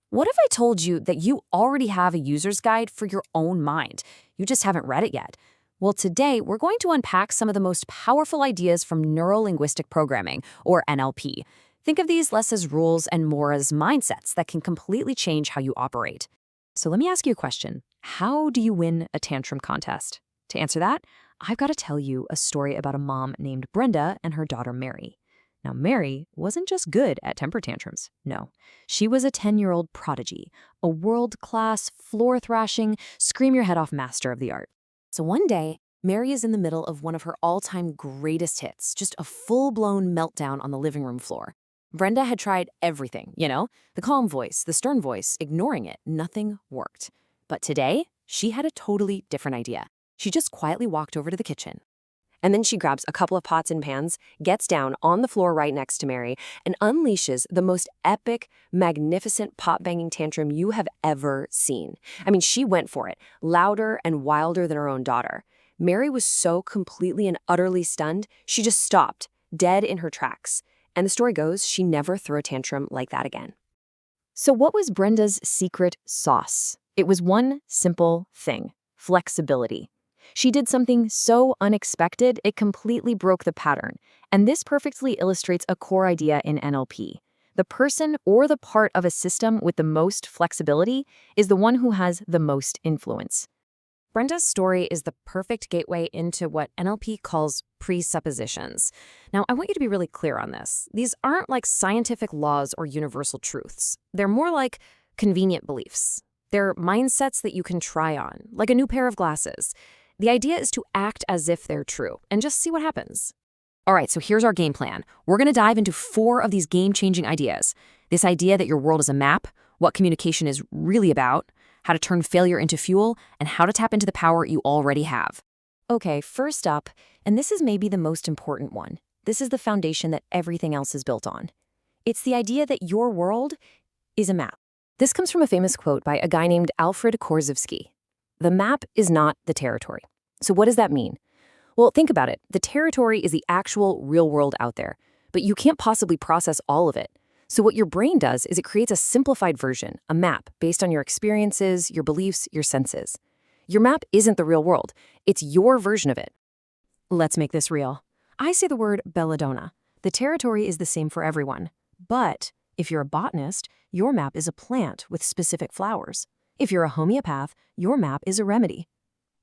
What if I told you that you already have a user's guide for your own mind? You just haven't read it yet. Well, today we're going to unpack some of the most powerful ideas from neuro-linguistic programming, or NLP. Think of these less as rules and more as mindsets that can completely change how you operate. So let me ask you a question. How do you win a tantrum contest? To answer that, I've got to tell you a story about a mom named Brenda and her daughter Mary. Now, Mary wasn't just good at temper tantrums. No, she was a 10-year-old prodigy, a world-class, floor-thrashing, scream-your-head-off master of the art. So one day, Mary is in the middle of one of her all-time greatest hits, just a full-blown meltdown on the living room floor. Brenda had tried everything, the calm voice, the stern voice, ignoring it. Nothing worked. But today, she had a totally different idea. She just quietly walked over to the kitchen. And then she grabs a couple of pots and pans, gets down on the floor right next to Mary, and unleashes the most epic, magnificent pot-banging tantrum you have ever seen. I mean, she went for it, louder and wilder than her own daughter. Mary was so completely and utterly stunned, she just stopped, dead in her tracks. And the story goes, she never threw a tantrum like that again. So what was Brenda's secret sauce? It was one simple thing: flexibility. She did something so unexpected, it completely broke the pattern. And this perfectly illustrates a core idea in NLP. The person or the part of a system with the most flexibility is the one who has the most influence. Brenda's story is the perfect gateway into what NLP calls presuppositions. Now, I want you to be really clear on this. These aren't like scientific laws or universal truths. They're more like convenient beliefs. They're mindsets that you can try on, like a new pair of glasses. The idea is to act as if they're true and just see what happens. All right, so here's our game plan. We're going to dive into 4 of these game-changing ideas. This idea that your world is a map, what communication is really about, how to turn failure into fuel, and how to tap into the power you already have. Okay, first up, and this is maybe the most important one. This is the foundation that everything else is built on. It's the idea that your world is a map. This comes from a famous quote by a guy named Alfred Korzybski. The map is not the territory. So what does that mean? Well, think about it. The territory is the actual real world out there, but you can't possibly process all of it. So what your brain does is it creates a simplified version, a map, based on your experiences, your beliefs, your senses. Your map isn't the real world. It's your version of it. Let's make this real. I say the word belladonna. The territory is the same for everyone. But if you're a botanist, your map is a plant with specific flowers. If you're a homeopath, your map is a remedy.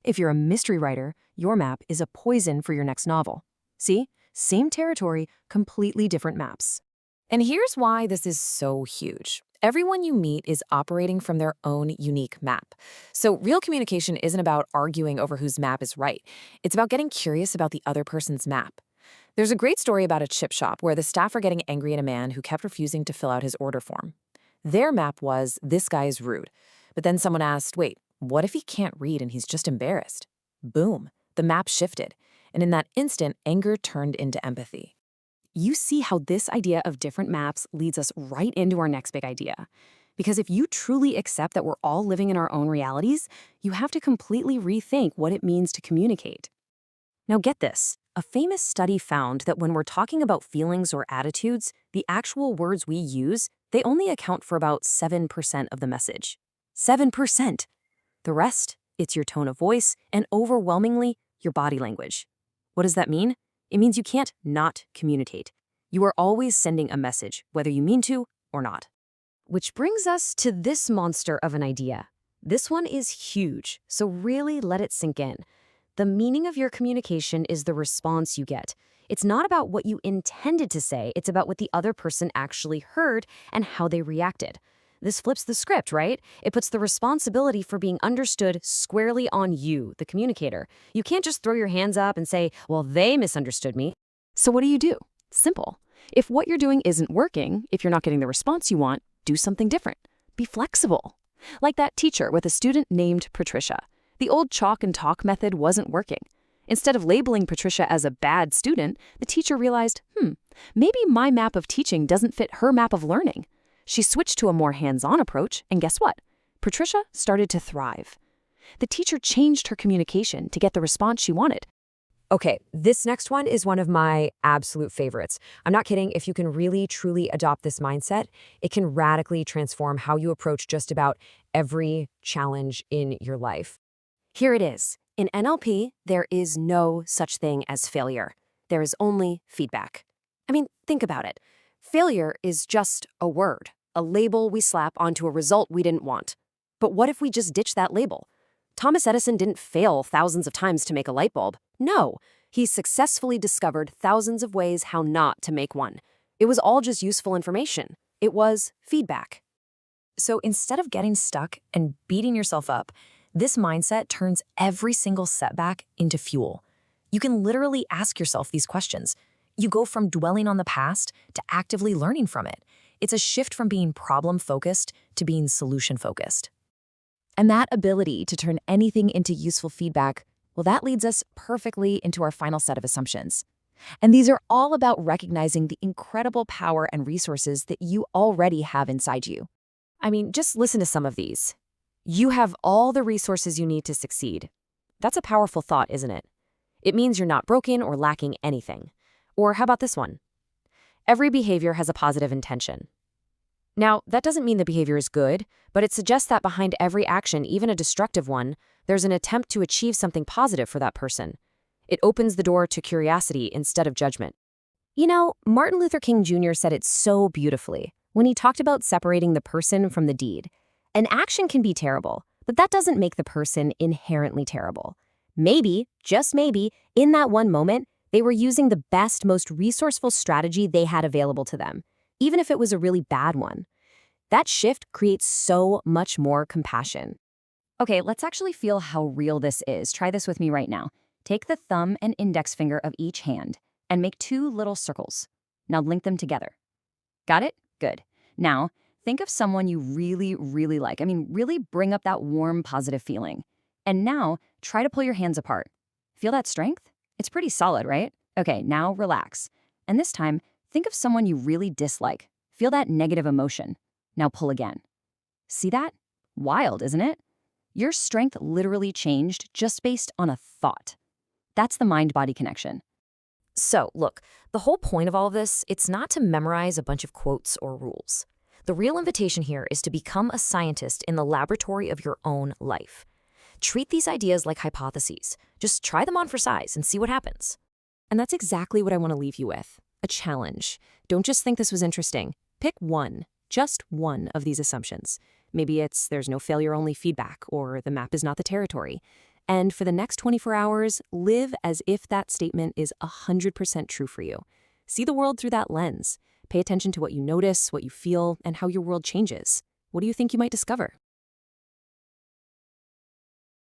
If you're a mystery writer, your map is a poison for your next novel. See? Same territory, completely different maps. And here's why this is so huge. Everyone you meet is operating from their own unique map. So real communication isn't about arguing over whose map is right. It's about getting curious about the other person's map. There's a great story about a chip shop where the staff are getting angry at a man who kept refusing to fill out his order form. Their map was, this guy is rude. But then someone asked, wait, what if he can't read and he's just embarrassed? Boom, the map shifted. And in that instant, anger turned into empathy. You see how this idea of different maps leads us right into our next big idea. Because if you truly accept that we're all living in our own realities, you have to completely rethink what it means to communicate. Now get this. A famous study found that when we're talking about feelings or attitudes, the actual words we use, they only account for about 7% of the message. 7%. The rest, it's your tone of voice and overwhelmingly your body language. What does that mean? It means you can't not communicate. You are always sending a message, whether you mean to or not. Which brings us to this monster of an idea. This one is huge, so really let it sink in. The meaning of your communication is the response you get. It's not about what you intended to say, it's about what the other person actually heard and how they reacted. This flips the script, right? It puts the responsibility for being understood squarely on you, the communicator. You can't just throw your hands up and say, well, they misunderstood me. So what do? Simple. If what you're doing isn't working, if you're not getting the response you want, do something different. Be flexible. Like that teacher with a student named Patricia. The old chalk and talk method wasn't working. Instead of labeling Patricia as a bad student, the teacher realized, maybe my map of teaching doesn't fit her map of learning. She switched to a more hands-on approach, and guess what? Patricia started to thrive. The teacher changed her communication to get the response she wanted. Okay, this next one is one of my absolute favorites. I'm not kidding. If you can really, truly adopt this mindset, it can radically transform how you approach just about every challenge in your life. Here it is. In NLP, there is no such thing as failure. There is only feedback. I mean, think about it. Failure is just a word, a label we slap onto a result we didn't want. But what if we just ditch that label? Thomas Edison didn't fail thousands of times to make a light bulb. No, he successfully discovered thousands of ways how not to make one. It was all just useful information. It was feedback. So instead of getting stuck and beating yourself up, this mindset turns every single setback into fuel. You can literally ask yourself these questions. You go from dwelling on the past to actively learning from it. It's a shift from being problem-focused to being solution-focused. And that ability to turn anything into useful feedback, well, that leads us perfectly into our final set of assumptions. And these are all about recognizing the incredible power and resources that you already have inside you. I mean, just listen to some of these. You have all the resources you need to succeed. That's a powerful thought, isn't it? It means you're not broken or lacking anything. Or how about this one? Every behavior has a positive intention. Now, that doesn't mean the behavior is good, but it suggests that behind every action, even a destructive one, there's an attempt to achieve something positive for that person. It opens the door to curiosity instead of judgment. You know, Martin Luther King Jr. said it so beautifully when he talked about separating the person from the deed. An action can be terrible, but that doesn't make the person inherently terrible. Maybe, just maybe, in that one moment, they were using the best, most resourceful strategy they had available to them, even if it was a really bad one. That shift creates so much more compassion. Okay, let's actually feel how real this is. Try this with me right now. Take the thumb and index finger of each hand and make two little circles. Now link them together. Got it? Good. Now, think of someone you really, really like. I mean, really bring up that warm, positive feeling. And now, try to pull your hands apart. Feel that strength? It's pretty solid, right? Okay, now relax. And this time, think of someone you really dislike. Feel that negative emotion. Now pull again. See that? Wild, isn't it? Your strength literally changed just based on a thought. That's the mind-body connection. So, look, the whole point of all of this, it's not to memorize a bunch of quotes or rules. The real invitation here is to become a scientist in the laboratory of your own life. Treat these ideas like hypotheses. Just try them on for size and see what happens. And that's exactly what I want to leave you with. A challenge. Don't just think this was interesting. Pick one, just one of these assumptions. Maybe it's there's no failure-only feedback, or the map is not the territory. And for the next 24 hours, live as if that statement is 100% true for you. See the world through that lens. Pay attention to what you notice, what you feel, and how your world changes. What do you think you might discover?